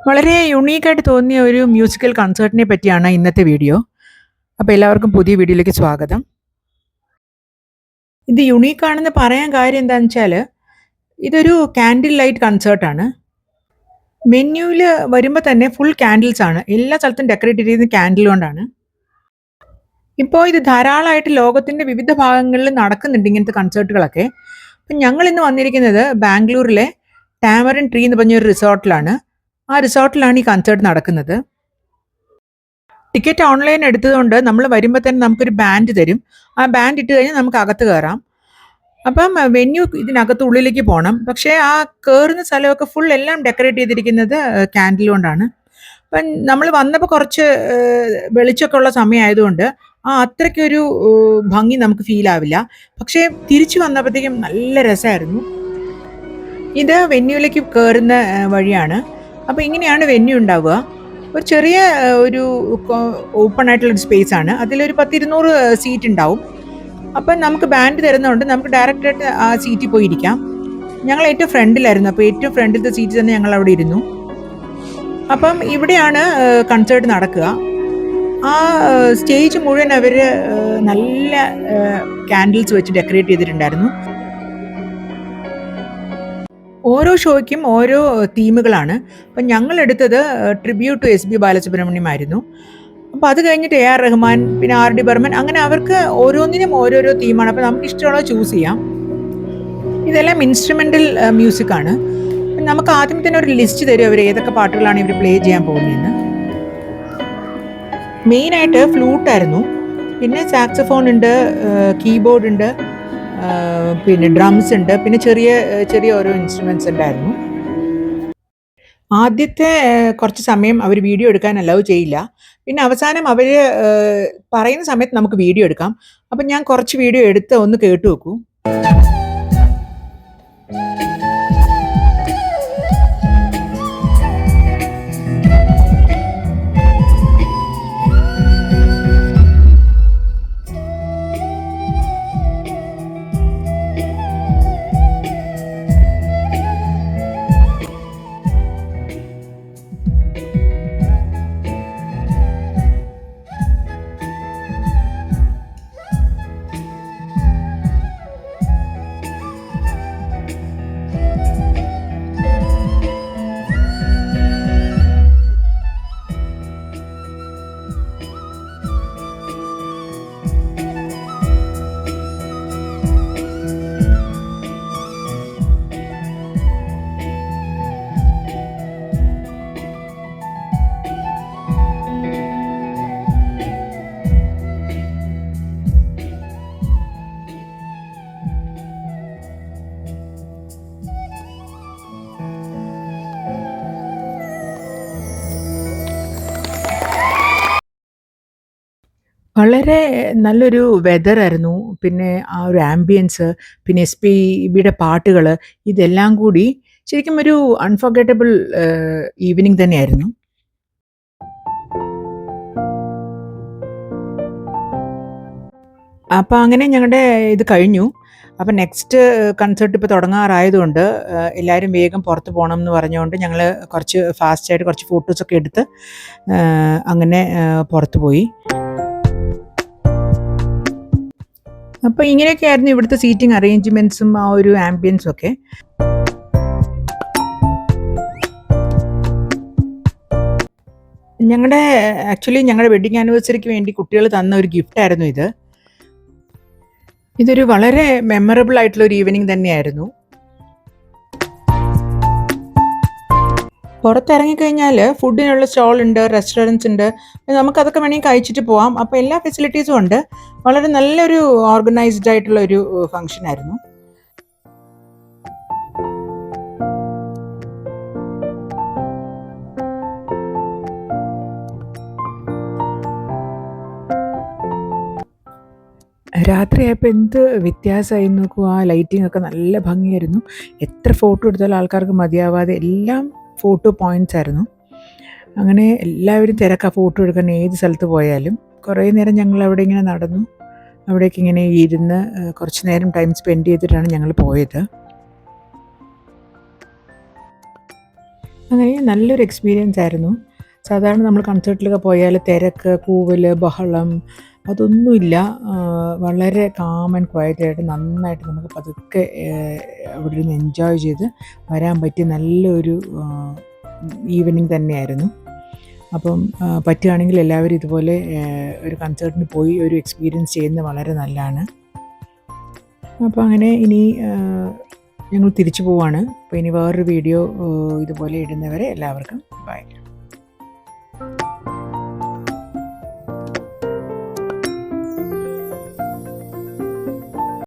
വളരെ യുണീക്കായിട്ട് തോന്നിയ ഒരു മ്യൂസിക്കൽ കൺസേർട്ടിനെ പറ്റിയാണ് ഇന്നത്തെ വീഡിയോ. അപ്പോൾ എല്ലാവർക്കും പുതിയ വീഡിയോയിലേക്ക് സ്വാഗതം. ഇത് യുണീക്കാണെന്ന് പറയാൻ കാര്യം എന്താണെന്ന് വെച്ചാൽ ഇതൊരു കാൻഡിൽ ലൈറ്റ് കൺസേർട്ടാണ്. മെന്യൂവിൽ വരുമ്പോൾ തന്നെ ഫുൾ ക്യാൻഡിൽസ് ആണ്. എല്ലാ സ്ഥലത്തും ഡെക്കറേറ്റ് ചെയ്തിരിക്കുന്നത് ക്യാൻഡിൽ കൊണ്ടാണ്. ഇപ്പോൾ ഇത് ധാരാളമായിട്ട് ലോകത്തിൻ്റെ വിവിധ ഭാഗങ്ങളിൽ നടക്കുന്നുണ്ട് ഇങ്ങനത്തെ കൺസേർട്ടുകളൊക്കെ. അപ്പം ഞങ്ങൾ ഇന്ന് വന്നിരിക്കുന്നത് ബാംഗ്ലൂരിലെ ടാമറിൻ ട്രീ എന്ന് പറഞ്ഞൊരു റിസോർട്ടിലാണ്. ആ റിസോർട്ടിലാണ് ഈ കൺസേർട്ട് നടക്കുന്നത്. ടിക്കറ്റ് ഓൺലൈൻ എടുത്തതുകൊണ്ട് നമ്മൾ വരുമ്പോൾ തന്നെ നമുക്കൊരു ബാൻഡ് തരും. ആ ബാൻഡ് ഇട്ട് കഴിഞ്ഞാൽ നമുക്ക് അകത്ത് കയറാം. അപ്പം വെന്യൂ ഇതിനകത്ത് ഉള്ളിലേക്ക് പോകണം. പക്ഷേ ആ കയറുന്ന സ്ഥലമൊക്കെ ഫുൾ എല്ലാം ഡെക്കറേറ്റ് ചെയ്തിരിക്കുന്നത് ക്യാൻഡിൽ കൊണ്ടാണ്. അപ്പം നമ്മൾ വന്നപ്പോൾ കുറച്ച് വെളിച്ചമൊക്കെ ഉള്ള സമയമായതുകൊണ്ട് അത്രയ്ക്കൊരു ഭംഗി നമുക്ക് ഫീൽ ആവില്ല. പക്ഷേ തിരിച്ചു വന്നപ്പോഴത്തേക്കും നല്ല രസമായിരുന്നു. ഇത് വെന്യൂവിലേക്ക് കയറുന്ന വഴിയാണ്. അപ്പോൾ ഇങ്ങനെയാണ് വെന്യൂ ഉണ്ടാവുക. ഒരു ചെറിയ ഒരു ഓപ്പൺ ആയിട്ടുള്ളൊരു സ്പേസ് ആണ്. അതിലൊരു 10-200 സീറ്റ് ഉണ്ടാവും. അപ്പം നമുക്ക് ബാൻഡ് തരുന്നതുകൊണ്ട് നമുക്ക് ഡയറക്റ്റായിട്ട് ആ സീറ്റിൽ പോയി ഇരിക്കാം. ഞങ്ങൾ ഏറ്റവും ഫ്രണ്ടിലായിരുന്നു. അപ്പോൾ ഏറ്റവും ഫ്രണ്ടിലത്തെ സീറ്റ് തന്നെ ഞങ്ങൾ അവിടെ ഇരുന്നു. അപ്പം ഇവിടെയാണ് കൺസേർട്ട് നടക്കുക. ആ സ്റ്റേജ് മുഴുവൻ അവർ നല്ല കാൻഡിൽസ് വെച്ച് ഡെക്കറേറ്റ് ചെയ്തിട്ടുണ്ടായിരുന്നു. ഓരോ ഷോയ്ക്കും ഓരോ തീമുകളാണ്. അപ്പം ഞങ്ങൾ എടുത്തത് ട്രിബ്യൂട്ട് ടു എസ്.പി. ബാലസുബ്രഹ്മണ്യം ആയിരുന്നു. അപ്പോൾ അത് കഴിഞ്ഞിട്ട് എ.ആർ. റഹ്മാൻ, പിന്നെ ആർ.ഡി. ബർമൻ, അങ്ങനെ അവർക്ക് ഓരോന്നിനും ഓരോരോ തീമാണ്. അപ്പോൾ നമുക്ക് ഇഷ്ടമുള്ളത് ചൂസ് ചെയ്യാം. ഇതെല്ലാം ഇൻസ്ട്രുമെൻ്റൽ മ്യൂസിക്കാണ്. നമുക്ക് ആദ്യം തന്നെ ഒരു ലിസ്റ്റ് തരും അവർ ഏതൊക്കെ പാട്ടുകളാണ് ഇവർ പ്ലേ ചെയ്യാൻ പോകുന്നതെന്ന്. മെയിനായിട്ട് ഫ്ലൂട്ടായിരുന്നു, പിന്നെ സാക്സഫോൺ ഉണ്ട്, കീബോർഡ് ഉണ്ട്, പിന്നെ ഡ്രംസ് ഉണ്ട്, പിന്നെ ചെറിയ ചെറിയ ഓരോ ഇൻസ്ട്രുമെൻറ്റ്സ് ഉണ്ടായിരുന്നു. ആദ്യത്തെ കുറച്ച് സമയം അവർ വീഡിയോ എടുക്കാൻ അലൗ ചെയ്യില്ല. പിന്നെ അവസാനം അവർ പറയുന്ന സമയത്ത് നമുക്ക് വീഡിയോ എടുക്കാം. അപ്പം ഞാൻ കുറച്ച് വീഡിയോ എടുത്ത് ഒന്ന് കേട്ടു നോക്കൂ. വളരെ നല്ലൊരു വെതറായിരുന്നു. പിന്നെ ആ ഒരു ആംബിയൻസ്, പിന്നെ എസ്.പി.ബിയുടെ പാട്ടുകൾ, ഇതെല്ലാം കൂടി ശരിക്കും ഒരു അൺഫർഗറ്റബിൾ ഈവനിങ് തന്നെയായിരുന്നു. അപ്പോൾ അങ്ങനെ ഞങ്ങളുടെ ഇത് കഴിഞ്ഞു. അപ്പം നെക്സ്റ്റ് കൺസേർട്ട് ഇപ്പോൾ തുടങ്ങാറായതുകൊണ്ട് എല്ലാവരും വേഗം പുറത്ത് പോകണം എന്ന് പറഞ്ഞുകൊണ്ട് ഞങ്ങൾ കുറച്ച് ഫാസ്റ്റായിട്ട് കുറച്ച് ഫോട്ടോസൊക്കെ എടുത്ത് അങ്ങനെ പുറത്ത് പോയി. അപ്പോൾ ഇങ്ങനെയൊക്കെയായിരുന്നു ഇവിടുത്തെ സീറ്റിംഗ് അറേഞ്ച്മെൻറ്റ്സും ആ ഒരു ആംബിയൻസും ഒക്കെ. ഞങ്ങളുടെ വെഡിങ് ആനിവേഴ്സറിക്ക് വേണ്ടി കുട്ടികൾ തന്ന ഒരു ഗിഫ്റ്റായിരുന്നു ഇത്. ഇതൊരു വളരെ മെമ്മറബിൾ ആയിട്ടുള്ള ഒരു ഈവനിങ് തന്നെയായിരുന്നു. പുറത്തിറങ്ങിക്കഴിഞ്ഞാൽ ഫുഡിനുള്ള സ്റ്റോൾ ഉണ്ട്, റെസ്റ്റോറൻറ്റ്സ് ഉണ്ട്. നമുക്കതൊക്കെ വേണമെങ്കിൽ കഴിച്ചിട്ട് പോവാം. അപ്പോൾ എല്ലാ ഫെസിലിറ്റീസും ഉണ്ട്. വളരെ നല്ലൊരു ഓർഗനൈസ്ഡ് ആയിട്ടുള്ള ഒരു ഫംഗ്ഷൻ ആയിരുന്നു. രാത്രിയായപ്പോൾ എന്ത് വ്യത്യാസമായി നോക്കൂ. ആ ലൈറ്റിംഗ് ഒക്കെ നല്ല ഭംഗിയായിരുന്നു. എത്ര ഫോട്ടോ എടുത്താലും ആൾക്കാർക്ക് മതിയാവാതെ എല്ലാം ഫോട്ടോ പോയിൻറ്റ്സ് ആയിരുന്നു. അങ്ങനെ എല്ലാവരും തിരക്കാണ് ഫോട്ടോ എടുക്കാൻ ഏത് സ്ഥലത്ത് പോയാലും. കുറേ നേരം ഞങ്ങൾ അവിടെ ഇങ്ങനെ നടന്നു. അവിടേക്ക് ഇങ്ങനെ ഇരുന്ന് കുറച്ച് നേരം ടൈം സ്പെൻഡ് ചെയ്തിട്ടാണ് ഞങ്ങൾ പോയത്. അങ്ങനെ നല്ലൊരു എക്സ്പീരിയൻസ് ആയിരുന്നു. സാധാരണ നമ്മൾ കൺസേർട്ടിലൊക്കെ പോയാൽ തിരക്ക്, കൂവൽ, ബഹളം അതൊന്നുമില്ല. വളരെ കാം ആൻഡ് ക്വയറ്റായിട്ട് നന്നായിട്ട് നമുക്ക് പതുക്കെ അവിടെ ഇരുന്ന് എൻജോയ് ചെയ്ത് വരാൻ പറ്റിയ നല്ലൊരു ഈവനിങ് തന്നെയായിരുന്നു. അപ്പം പറ്റുകയാണെങ്കിൽ എല്ലാവരും ഇതുപോലെ ഒരു കൺസേർട്ടിന് പോയി ഒരു എക്സ്പീരിയൻസ് ചെയ്യുന്നത് വളരെ നല്ലതാണ്. അപ്പോൾ അങ്ങനെ ഇനി ഞങ്ങൾ തിരിച്ചു പോവാണ്. അപ്പോൾ ഇനി വേറൊരു വീഡിയോ ഇതുപോലെ ഇടുന്നവരെ എല്ലാവർക്കും ബൈ.